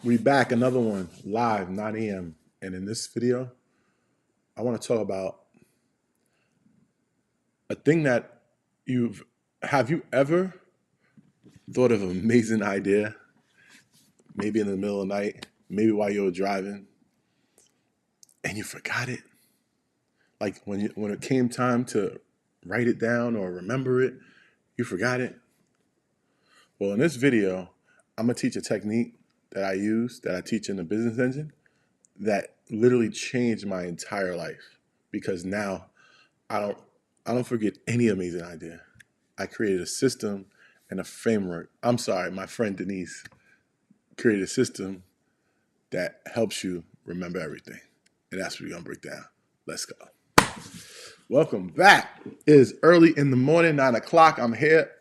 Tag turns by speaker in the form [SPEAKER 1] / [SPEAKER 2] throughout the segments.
[SPEAKER 1] We back, another one, live, 9 a.m. And in this video, I want to talk about a thing that have you ever thought of an amazing idea, maybe in the middle of the night, maybe while you were driving, and you forgot it? Like when it came time to write it down or remember it, you forgot it? Well, in this video, I'm gonna teach a technique that I use, that I teach in the business engine, that literally changed my entire life. Because now I don't I don't forget any amazing idea. I created a system and a framework. I'm sorry, my friend Denise created a system that helps you remember everything. And that's what we're gonna break down. Let's go. Welcome back. It is early in the morning, 9 o'clock. I'm here.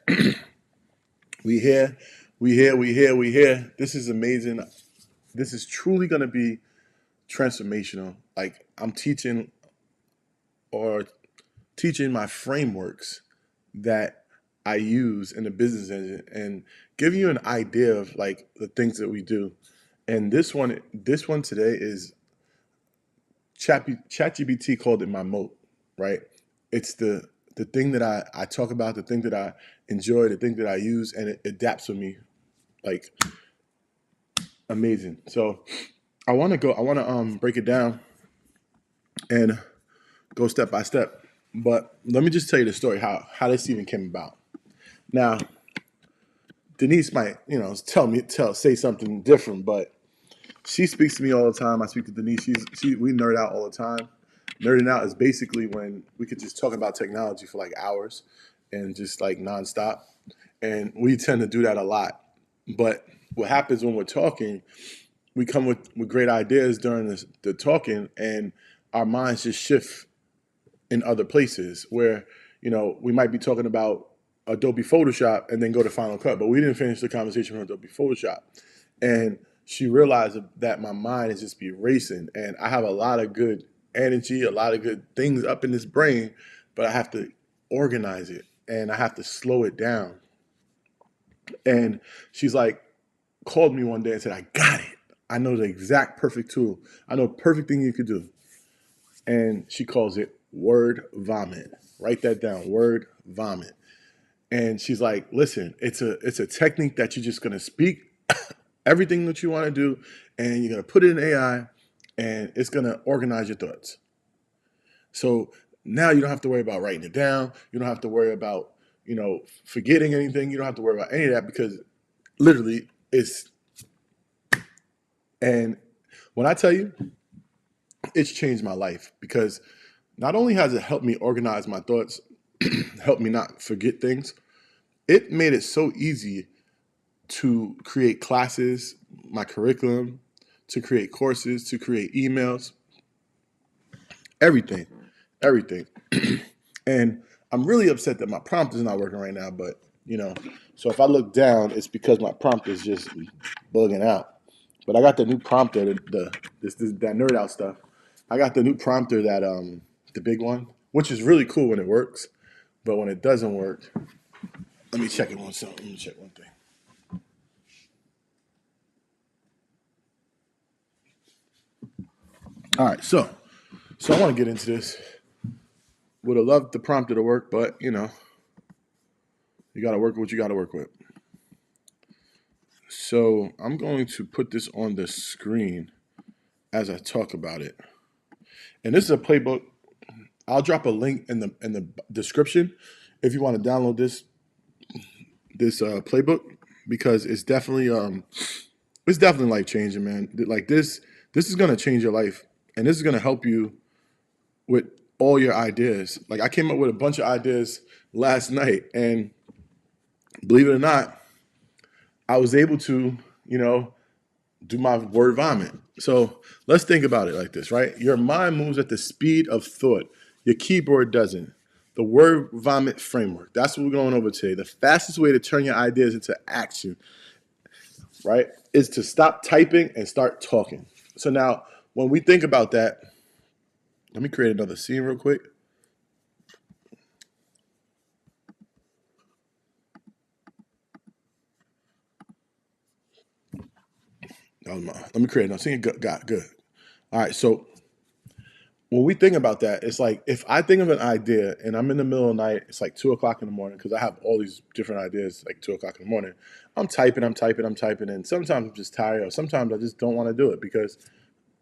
[SPEAKER 1] we here. We here. This is amazing. This is truly gonna be transformational. Like I'm teaching my frameworks that I use in the business engine and give you an idea of like the things that we do. And this one today is ChatGPT called it my moat, right? It's the thing that I talk about, the thing that I enjoy, the thing that I use, and it adapts with me like amazing. So I want to break it down and go step by step. But let me just tell you the story how this even came about. Now, Denise might, say something different, but she speaks to me all the time. I speak to Denise. We nerd out all the time. Nerding out is basically when we could just talk about technology for like hours and just like nonstop. And we tend to do that a lot. But what happens when we're talking, we come with great ideas during the talking, and our minds just shift in other places where, we might be talking about Adobe Photoshop and then go to Final Cut, but we didn't finish the conversation on Adobe Photoshop. And she realized that my mind is just be racing, and I have a lot of good energy, a lot of good things up in this brain, but I have to organize it and I have to slow it down. And she's like, called me one day and said, I got it. I know the exact perfect tool. I know the perfect thing you could do. And she calls it word vomit. Write that down, word vomit. And she's like, listen, it's a technique that you're just gonna speak everything that you want to do, and you're gonna put it in AI, and it's gonna organize your thoughts. So now you don't have to worry about writing it down. You don't have to worry about, forgetting anything. You don't have to worry about any of that because literally it's, and when I tell you, it's changed my life because not only has it helped me organize my thoughts, helped me not forget things, it made it so easy to create classes, my curriculum, to create courses, to create emails, everything, everything. And I'm really upset that my prompt is not working right now, but so if I look down, it's because my prompt is just bugging out. But I got the new prompter, that nerd out stuff. I got the new prompter the big one, which is really cool when it works. But when it doesn't work, let me check it one something. Let me check one thing. All right, so I want to get into this. Would have loved the prompter to work, but you got to work with what you got to work with. So I'm going to put this on the screen as I talk about it. And this is a playbook. I'll drop a link in the description if you want to download this playbook, because it's definitely life changing, man. Like this is gonna change your life, and this is gonna help you with all your ideas. Like I came up with a bunch of ideas last night, and believe it or not, I was able to, do my word vomit. So let's think about it like this, right? Your mind moves at the speed of thought. Your keyboard doesn't. The word vomit framework. That's what we're going over today. The fastest way to turn your ideas into action, right, is to stop typing and start talking. So now, when we think about that, let me create another scene real quick. Let me create another. Sing it. Got good. All right. So when we think about that, it's like if I think of an idea and I'm in the middle of the night, it's like 2 o'clock in the morning because I have all these different ideas like 2 o'clock in the morning. I'm typing, and sometimes I'm just tired, or sometimes I just don't want to do it because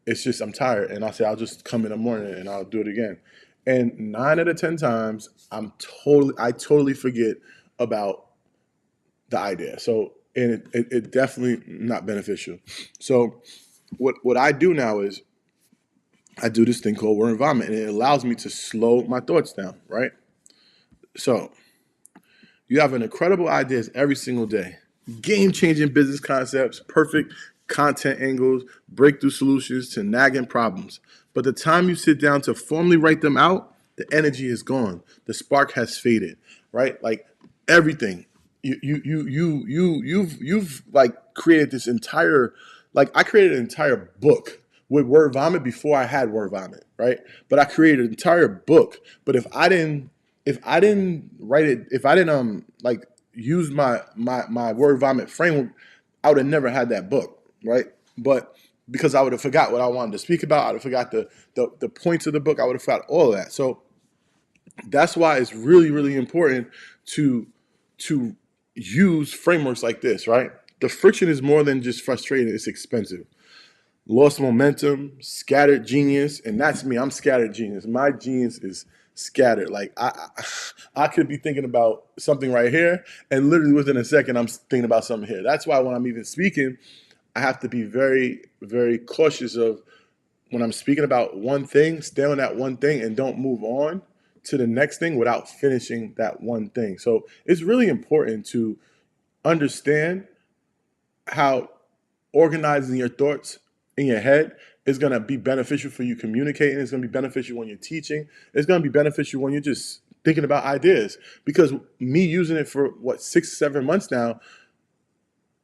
[SPEAKER 1] it's just I'm tired, and I say I'll just come in the morning and I'll do it again. And 9 out of 10 times, I totally forget about the idea. So and it definitely not beneficial. So what I do now is I do this thing called word environment, and it allows me to slow my thoughts down, right? So you have an incredible ideas every single day. Game-changing business concepts, perfect content angles, breakthrough solutions to nagging problems. But the time you sit down to formally write them out, the energy is gone. The spark has faded, right? Like everything. You've like created this entire, like I created an entire book with word vomit before I had word vomit, right? But I created an entire book. But if I didn't write it, if I didn't like use my word vomit framework, I would have never had that book, right? But because I would have forgot what I wanted to speak about, I would have forgot the points of the book, I would have forgot all of that. So that's why it's really, really important to use frameworks like this, right? The friction is more than just frustrating, it's expensive. Lost momentum, scattered genius, and that's me. I'm scattered genius. My genius is scattered. Like I could be thinking about something right here, and literally within a second, I'm thinking about something here. That's why when I'm even speaking, I have to be very, very cautious of when I'm speaking about one thing, stay on that one thing, and don't move on to the next thing without finishing that one thing. So it's really important to understand how organizing your thoughts in your head is going to be beneficial for you communicating. It's going to be beneficial when you're teaching. It's going to be beneficial when you're just thinking about ideas. Because me using it for what 6-7 months now,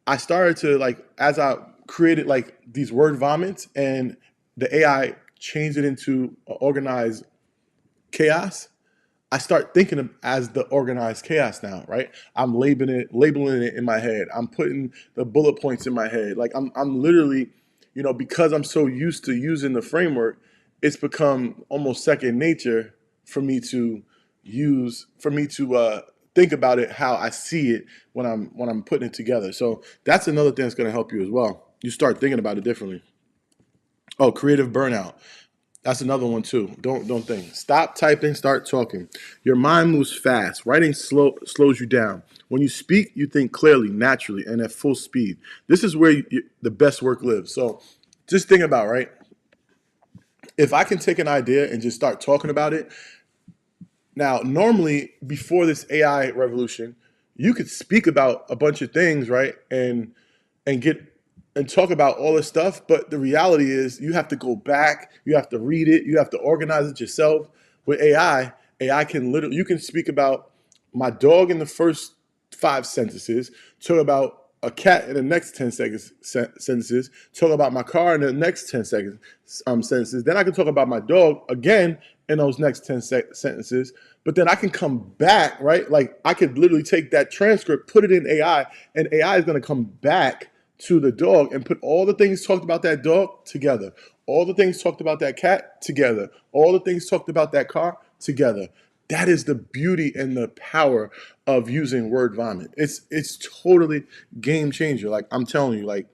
[SPEAKER 1] I started to like as I created like these word vomits, and the AI changed it into organized chaos. I start thinking of as the organized chaos now, right? I'm labeling it in my head. I'm putting the bullet points in my head. Like I'm literally, because I'm so used to using the framework, it's become almost second nature for me to think about it how I see it when I'm putting it together. So that's another thing that's going to help you as well. You start thinking about it differently. Oh, creative burnout. That's another one too. Don't think. Stop typing, start talking. Your mind moves fast. Writing slows you down. When you speak, you think clearly, naturally, and at full speed. This is where the best work lives. So just think about, right? If I can take an idea and just start talking about it. Now, normally before this AI revolution, you could speak about a bunch of things, right? And get and talk about all this stuff, but the reality is you have to go back, you have to read it, you have to organize it yourself. With AI can literally, you can speak about my dog in the first 5 sentences, talk about a cat in the next 10 seconds sentences, talk about my car in the next 10 seconds sentences. Then I can talk about my dog again in those next 10 sentences. But then I can come back, right? Like I could literally take that transcript, put it in AI, and AI is going to come back to the dog and put all the things talked about that dog together, all the things talked about that cat together, all the things talked about that car together. That is the beauty and the power of using word vomit. It's totally game changer. Like I'm telling you, like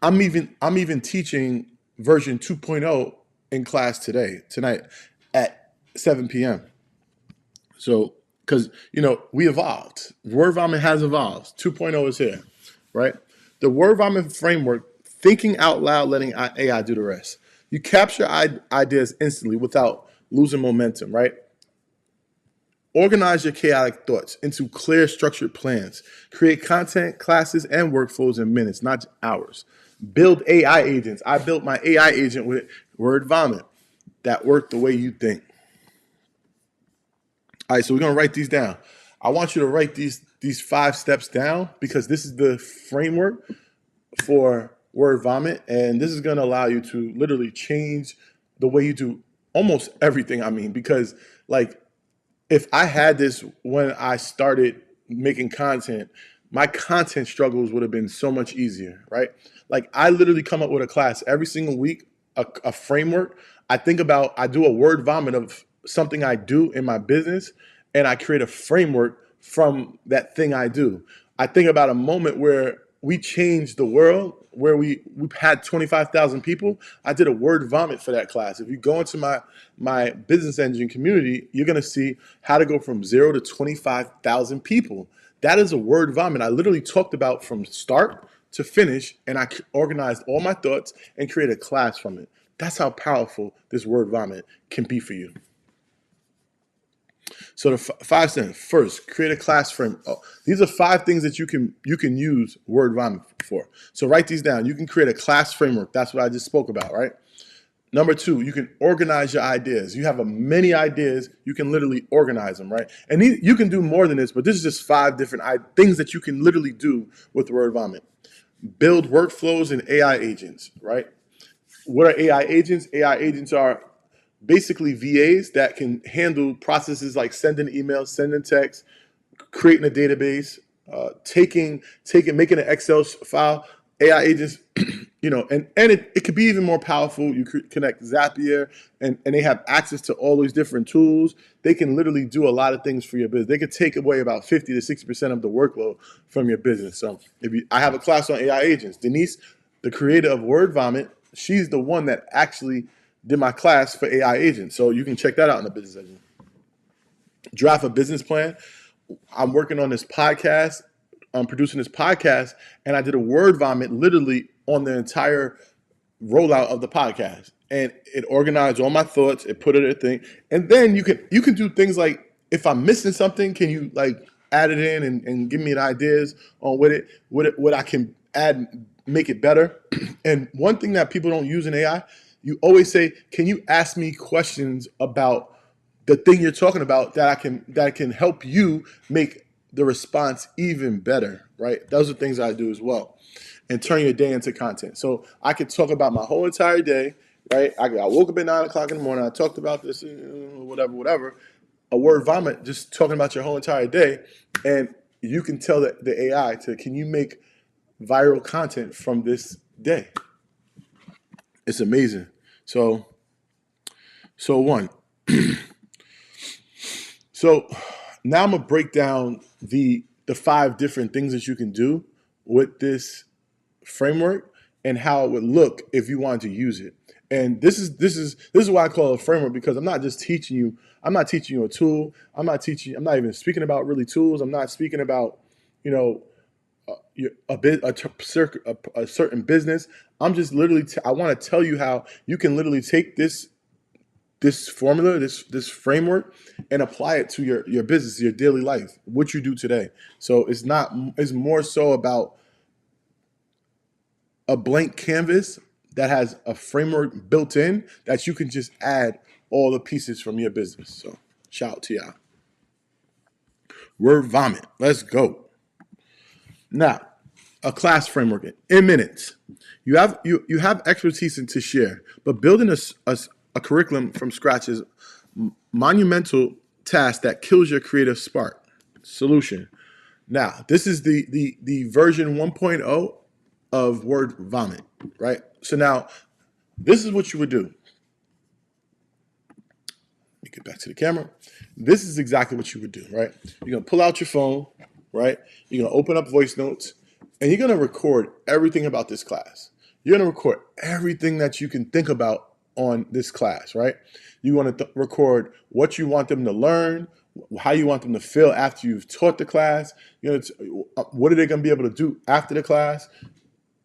[SPEAKER 1] I'm even teaching version 2.0 in class tonight at 7 p.m. So because we evolved. Word vomit has evolved. 2.0 is here, right? The word vomit framework, thinking out loud, letting AI do the rest. You capture ideas instantly without losing momentum, right? Organize your chaotic thoughts into clear, structured plans. Create content, classes, and workflows in minutes, not hours. Build AI agents. I built my AI agent with word vomit that worked the way you think. All right, so we're gonna write these down. I want you to write these 5 steps down because this is the framework for word vomit, and this is gonna allow you to literally change the way you do almost everything. I mean, because like if I had this when I started making content my content struggles would have been so much easier, right? Like I literally come up with a class every single week, a framework. I do a word vomit of something I do in my business, and I create a framework from that thing I do. I think about a moment where we changed the world, where we had 25,000 people. I did a word vomit for that class. If you go into my business engine community, you're gonna see how to go from 0 to 25,000 people. That is a word vomit. I literally talked about from start to finish, and I organized all my thoughts and created a class from it. That's how powerful this word vomit can be for you. So the 5 steps. First, create a class frame. Oh, these are 5 things that you can use word vomit for. So write these down. You can create a class framework. That's what I just spoke about, right? Number 2, you can organize your ideas. You have many ideas. You can literally organize them, right? And you can do more than this, but this is just 5 different things that you can literally do with word vomit. Build workflows and AI agents, right? What are AI agents? AI agents are basically VAs that can handle processes like sending emails, sending texts, creating a database, making an Excel file. AI agents, and it could be even more powerful. You could connect Zapier, and they have access to all these different tools. They can literally do a lot of things for your business. They could take away about 50 to 60% of the workload from your business. So I have a class on AI agents. Denise, the creator of Word Vomit, she's the one that actually did my class for AI agents. So you can check that out in the business engine. Draft a business plan. I'm working on this podcast. I'm producing this podcast, and I did a word vomit literally on the entire rollout of the podcast. And it organized all my thoughts. It put it in a thing. And then you can do things like, if I'm missing something, can you like add it in and give me ideas on what I can add, make it better. And one thing that people don't use in AI, you always say, can you ask me questions about the thing you're talking about that can help you make the response even better, right? Those are things I do as well. And turn your day into content. So I could talk about my whole entire day, right? I woke up at 9 o'clock in the morning. I talked about this, whatever. A word vomit, just talking about your whole entire day. And you can tell the AI can you make viral content from this day? It's amazing. So one. So now I'm gonna break down the 5 different things that you can do with this framework and how it would look if you wanted to use it. And this is why I call it a framework, because I'm not teaching you a tool. I'm not even speaking about really tools. I'm not speaking about, a certain business. I'm just literally I want to tell you how you can literally take this formula, this framework, and apply it to your business, your daily life, what you do today. So it's more so about a blank canvas that has a framework built in that you can just add all the pieces from your business. So shout out to y'all. Word vomit. Let's go. Now, a class framework in minutes. You have expertise to share, but building a curriculum from scratch is monumental task that kills your creative spark. Solution. Now, this is the version 1.0 of Word Vomit, right? So now, this is what you would do. Let me get back to the camera. This is exactly what you would do, right? You're going to pull out your phone, right? You're going to open up voice notes, and you're going to record everything about this class. You're going to record everything that you can think about on this class, right? You want to record what you want them to learn, how you want them to feel after you've taught the class, what are they going to be able to do after the class,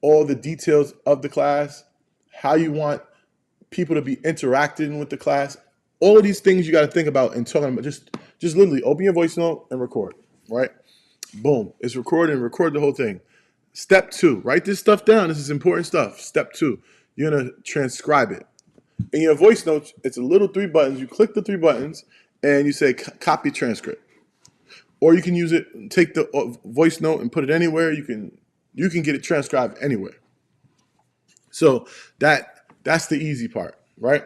[SPEAKER 1] all the details of the class, how you want people to be interacting with the class. All of these things you got to think about and talking about. Just literally open your voice note and record, right? Boom, it's recorded, and record the whole thing. Step 2, write this stuff down. This is important stuff. Step 2, you're going to transcribe it. In your voice notes, it's a little 3 buttons. You click the 3 buttons and you say copy transcript. Or you can use it, take the voice note and put it anywhere. You can get it transcribed anywhere. So that's the easy part, right?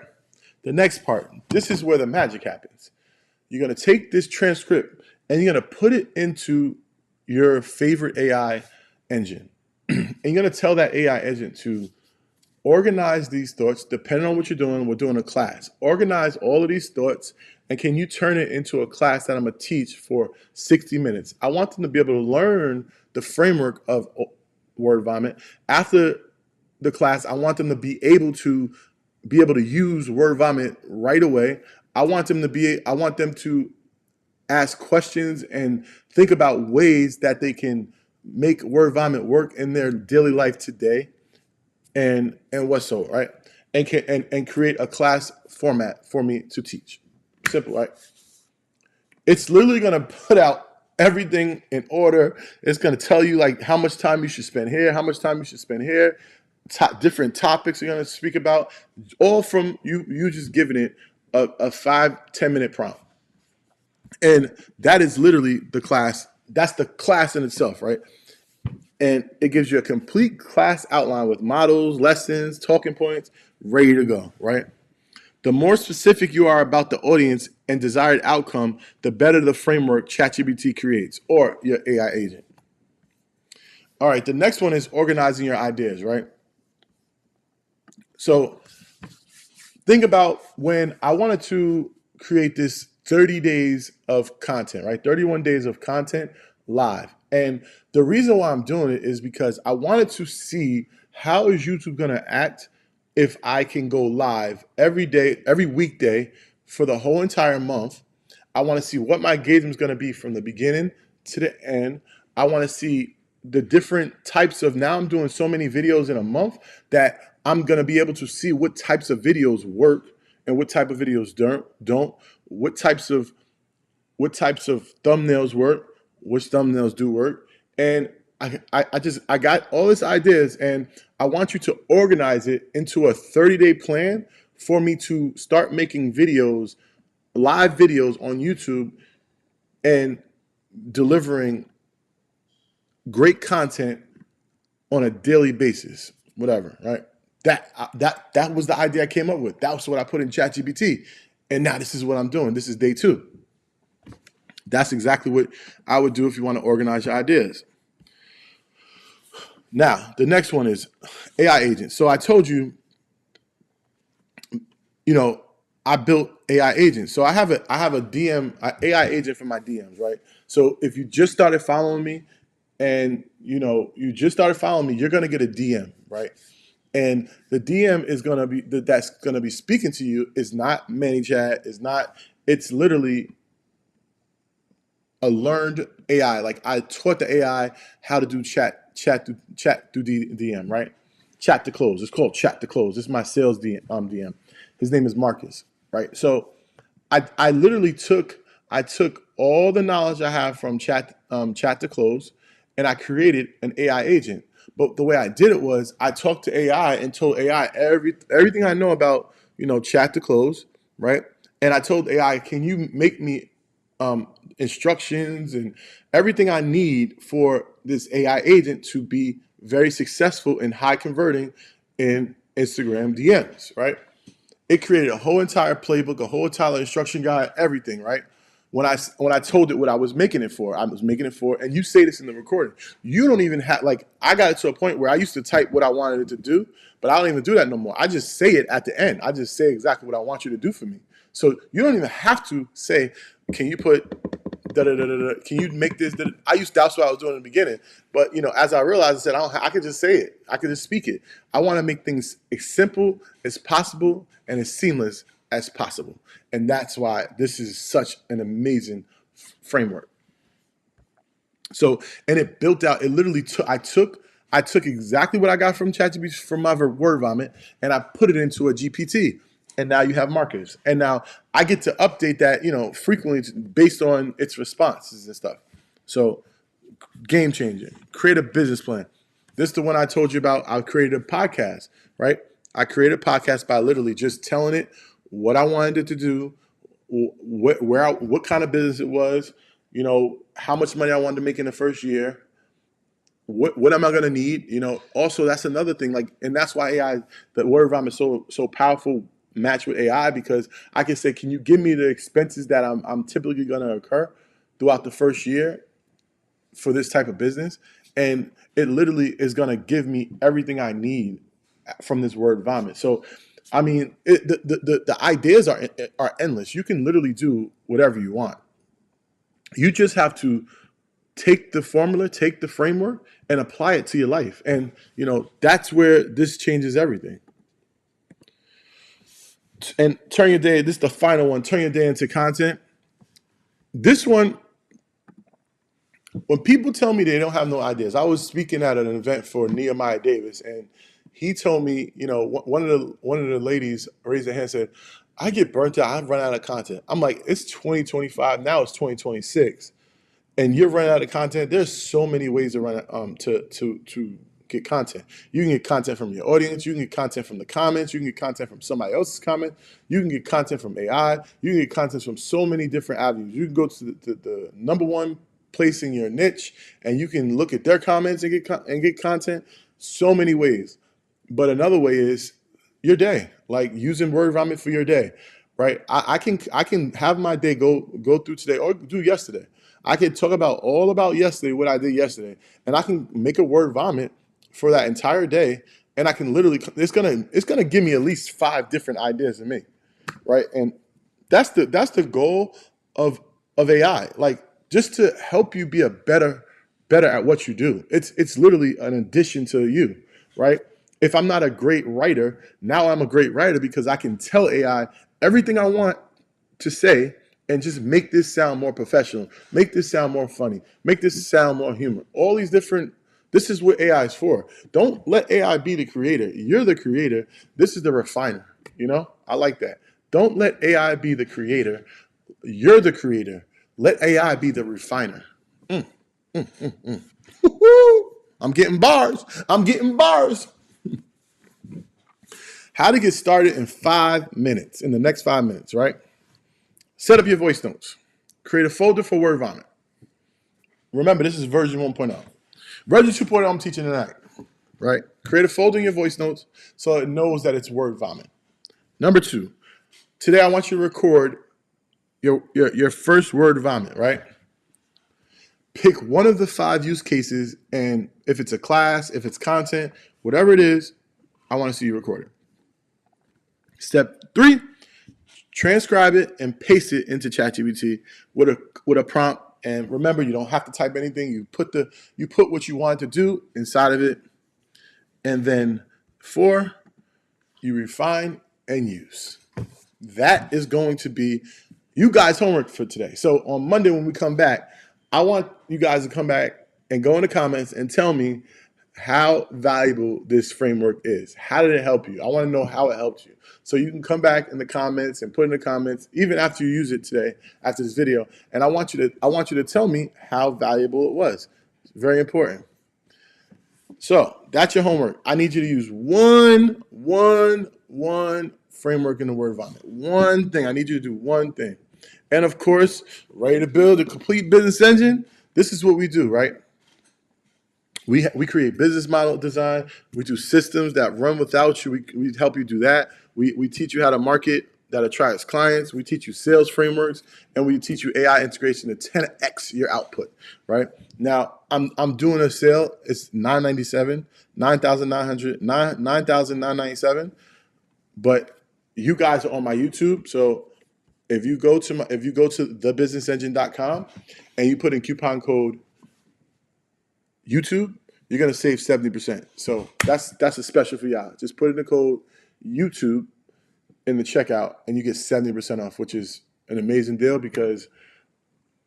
[SPEAKER 1] The next part, this is where the magic happens. You're going to take this transcript and you're going to put it into your favorite AI engine. And you're going to tell that AI agent to organize these thoughts depending on what you're doing. We're doing a class. Organize all of these thoughts, and can you turn it into a class that I'm going to teach for 60 minutes? I want them to be able to learn the framework of word vomit. After the class, I want them to be able to use word vomit right away. I want them to ask questions and think about ways that they can make word vomit work in their daily life today, and what's so, right? And create a class format for me to teach. Simple, right? It's literally going to put out everything in order. It's going to tell you like how much time you should spend here, how much time you should spend here, different topics you're going to speak about, all from you just giving it a 5-10 minute prompt. And that is literally the class. That's the class in itself, right? And it gives you a complete class outline with models, lessons, talking points, ready to go, right? The more specific you are about the audience and desired outcome, the better the framework ChatGPT creates, or your AI agent. All right, the next one is organizing your ideas, right? So think about when I wanted to create this 30 days of content, right? 31 days of content live. And the reason why I'm doing it is because I wanted to see how is YouTube going to act if I can go live every day, every weekday for the whole entire month. I want to see what my engagement is going to be from the beginning to the end. I want to see the different types of, now I'm doing so many videos in a month that I'm going to be able to see what types of videos work and what type of videos don't, what types of thumbnails work, which thumbnails do work. And I got all these ideas, and I want you to organize it into a 30-day plan for me to start making videos, live videos on YouTube, and delivering great content on a daily basis, whatever, right? That was the idea I came up with. That was what I put in ChatGPT. And now this is what I'm doing. This is day 2. That's exactly what I would do if you want to organize your ideas. Now, the next one is AI agents. So I told you, I built AI agents. So I have a DM, AI agent for my DMs, right? So if you just started following me and, you just started following me, you're going to get a DM, right? And the DM is going to be, that's going to be speaking to you is not ManyChat, it's literally a learned AI. Like I taught the AI how to do chat through DM, right? Chat to close. It's called chat to close. This is my sales DM. His name is Marcus, right? So I literally took all the knowledge I have from chat to close, and I created an AI agent. But the way I did it was I talked to AI and told AI everything I know about chat to close, right? And I told AI, can you make me instructions and everything I need for this AI agent to be very successful and high converting in Instagram DMs, right? It created a whole entire playbook, a whole entire instruction guide, everything, right? When I told it what I was making it for, and you say this in the recording, you don't even have, like, I got it to a point where I used to type what I wanted it to do, but I don't even do that no more. I just say it at the end. I just say exactly what I want you to do for me. So you don't even have to say, can you put can you make this? That's what I was doing in the beginning. But as I realized, I said, I could just say it. I could just speak it. I want to make things as simple as possible and as seamless as possible. And that's why this is such an amazing framework. So, and it built out, it literally I took exactly what I got from ChatGPT, from my word vomit, and I put it into a GPT. And now you have markers. And now I get to update that, frequently based on its responses and stuff. So game changer. Create a business plan. This is the one I told you about. I created a podcast, right? I created a podcast by literally just telling it what I wanted it to do, what kind of business it was, how much money I wanted to make in the first year. What am I going to need? Also that's another thing. Like, and that's why AI, the word vomit is so powerful. Match with AI, because I can say, can you give me the expenses that I'm typically going to occur throughout the first year for this type of business, and it literally is going to give me everything I need from this word vomit. So, I mean, the ideas are endless. You can literally do whatever you want. You just have to take the formula, take the framework, and apply it to your life. And that's where this changes everything. And turn your day. This is the final one. Turn your day into content. This one, when people tell me they don't have no ideas, I was speaking at an event for Nehemiah Davis, and he told me, one of the ladies raised their hand and said, "I get burnt out. I've run out of content." I'm like, it's 2025 now. It's 2026, and you're running out of content. There's so many ways to run to get content. You can get content from your audience. You can get content from the comments. You can get content from somebody else's comment. You can get content from AI. You can get content from so many different avenues. You can go to the number one place in your niche, and you can look at their comments and get content. So many ways. But another way is your day, like using word vomit for your day, right? I can have my day go through today or do yesterday. I can talk about all about yesterday, what I did yesterday, and I can make a word vomit for that entire day, and I can literally it's gonna give me at least 5 different ideas to me, right? And that's the goal of AI, like just to help you be a better at what you do. It's literally an addition to you, right? If I'm not a great writer, now I'm a great writer because I can tell AI everything I want to say and just make this sound more professional, make this sound more funny, make this sound more human. All these different, this is what AI is for. Don't let AI be the creator. You're the creator. This is the refiner. I like that. Don't let AI be the creator. You're the creator. Let AI be the refiner. I'm getting bars. I'm getting bars. How to get started in 5 minutes, in the next 5 minutes, right? Set up your voice notes. Create a folder for word vomit. Remember, this is version 1.0. Version 2.0, I'm teaching tonight, right? Create a folder in your voice notes so it knows that it's word vomit. Number 2, today I want you to record your first word vomit, right? Pick one of the 5 use cases, and if it's a class, if it's content, whatever it is, I want to see you record it. Step 3, transcribe it and paste it into ChatGPT with a prompt. And remember, you don't have to type anything. You put what you want to do inside of it. And then 4, you refine and use. That is going to be you guys' homework for today. So on Monday when we come back, I want you guys to come back and go in the comments and tell me how valuable this framework is. How did it help you? I want to know how it helped you. So you can come back in the comments and put in the comments, even after you use it today, after this video. And I want you to tell me how valuable it was. It's very important. So that's your homework. I need you to use one framework in the word vomit. One thing. I need you to do one thing. And of course, ready to build a complete business engine? This is what we do, right? We create business model design. We do systems that run without you. We help you do that. We teach you how to market that attracts clients. We teach you sales frameworks, and we teach you AI integration to 10x your output. Right now, I'm doing a sale. It's $997, $9,900, $9,997. But you guys are on my YouTube, so if you go to thebusinessengine.com and you put in coupon code YouTube, you're gonna save 70%. So that's a special for y'all. Just put in the code YouTube in the checkout and you get 70% off, which is an amazing deal because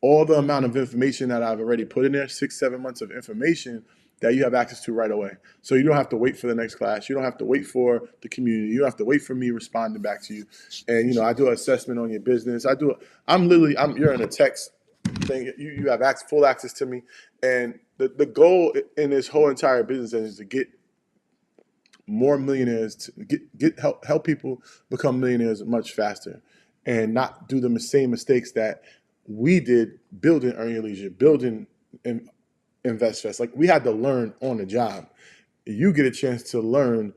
[SPEAKER 1] all the amount of information that I've already put in there, 6-7 months of information that you have access to right away. So you don't have to wait for the next class. You don't have to wait for the community. You don't have to wait for me responding back to you. And I do an assessment on your business. You're in a text thing. You have full access to me. And the goal in this whole entire business is to get more millionaires, to help people become millionaires much faster and not do the same mistakes that we did building Earn Your Leisure, building InvestFest. Like we had to learn on the job. You get a chance to learn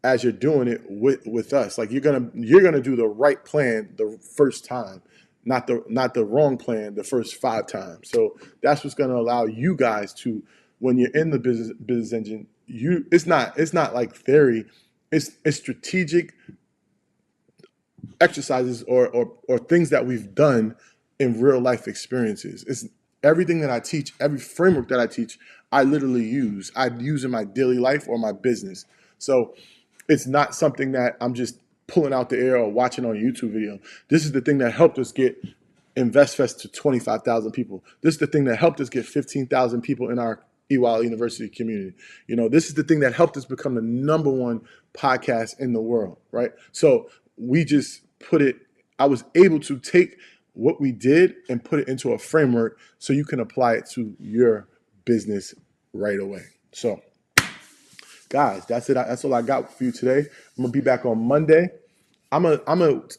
[SPEAKER 1] as you're doing it with us. Like you're gonna do the right plan the first time, not the wrong plan the first 5 times. So that's what's going to allow you guys to, when you're in the business engine, it's not like theory, it's strategic exercises or things that we've done in real life experiences. It's everything that I teach, every framework that I teach, I literally use. I use in my daily life or my business. So it's not something that I'm just pulling out the air or watching on a YouTube video. This is the thing that helped us get InvestFest to 25,000 people. This is the thing that helped us get 15,000 people in our EWIL University community. This is the thing that helped us become the #1 podcast in the world, right? So we just I was able to take what we did and put it into a framework so you can apply it to your business right away. So guys, that's it. That's all I got for you today. I'm gonna be back on Monday.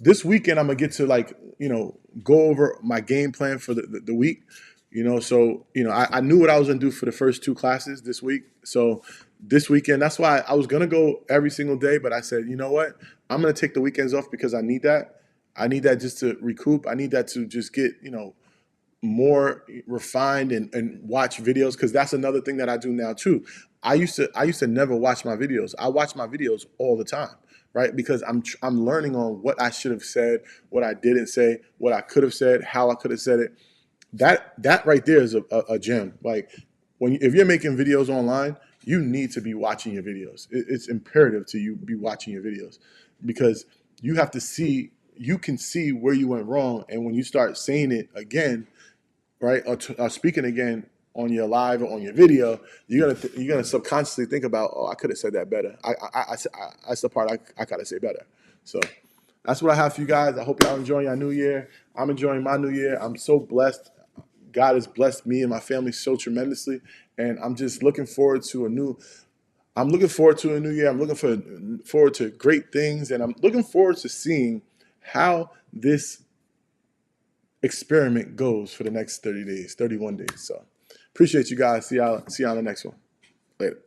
[SPEAKER 1] This weekend I'm gonna get to go over my game plan for the week. I knew what I was gonna do for the first 2 classes this week. So this weekend, that's why I was gonna go every single day, but I said, you know what? I'm gonna take the weekends off because I need that. I need that just to recoup. I need that to just get, more refined and watch videos, because that's another thing that I do now too. I used to never watch my videos. I watch my videos all the time, right? Because I'm learning on what I should have said, what I didn't say, what I could have said, how I could have said it. That right there is a gem. Like if you're making videos online, you need to be watching your videos. It's imperative to you be watching your videos, because you can see where you went wrong, and when you start saying it again, right, or speaking again on your live or on your video, you're gonna subconsciously think about, oh, I could have said that better. That's the part I gotta say better. So that's what I have for you guys. I hope y'all enjoying your new year. I'm enjoying my new year. I'm so blessed. God has blessed me and my family so tremendously, and I'm just looking forward to a new year. I'm looking forward to great things, and I'm looking forward to seeing how this experiment goes for the next 30 days, 31 days. So appreciate you guys. See y'all on the next one. Later.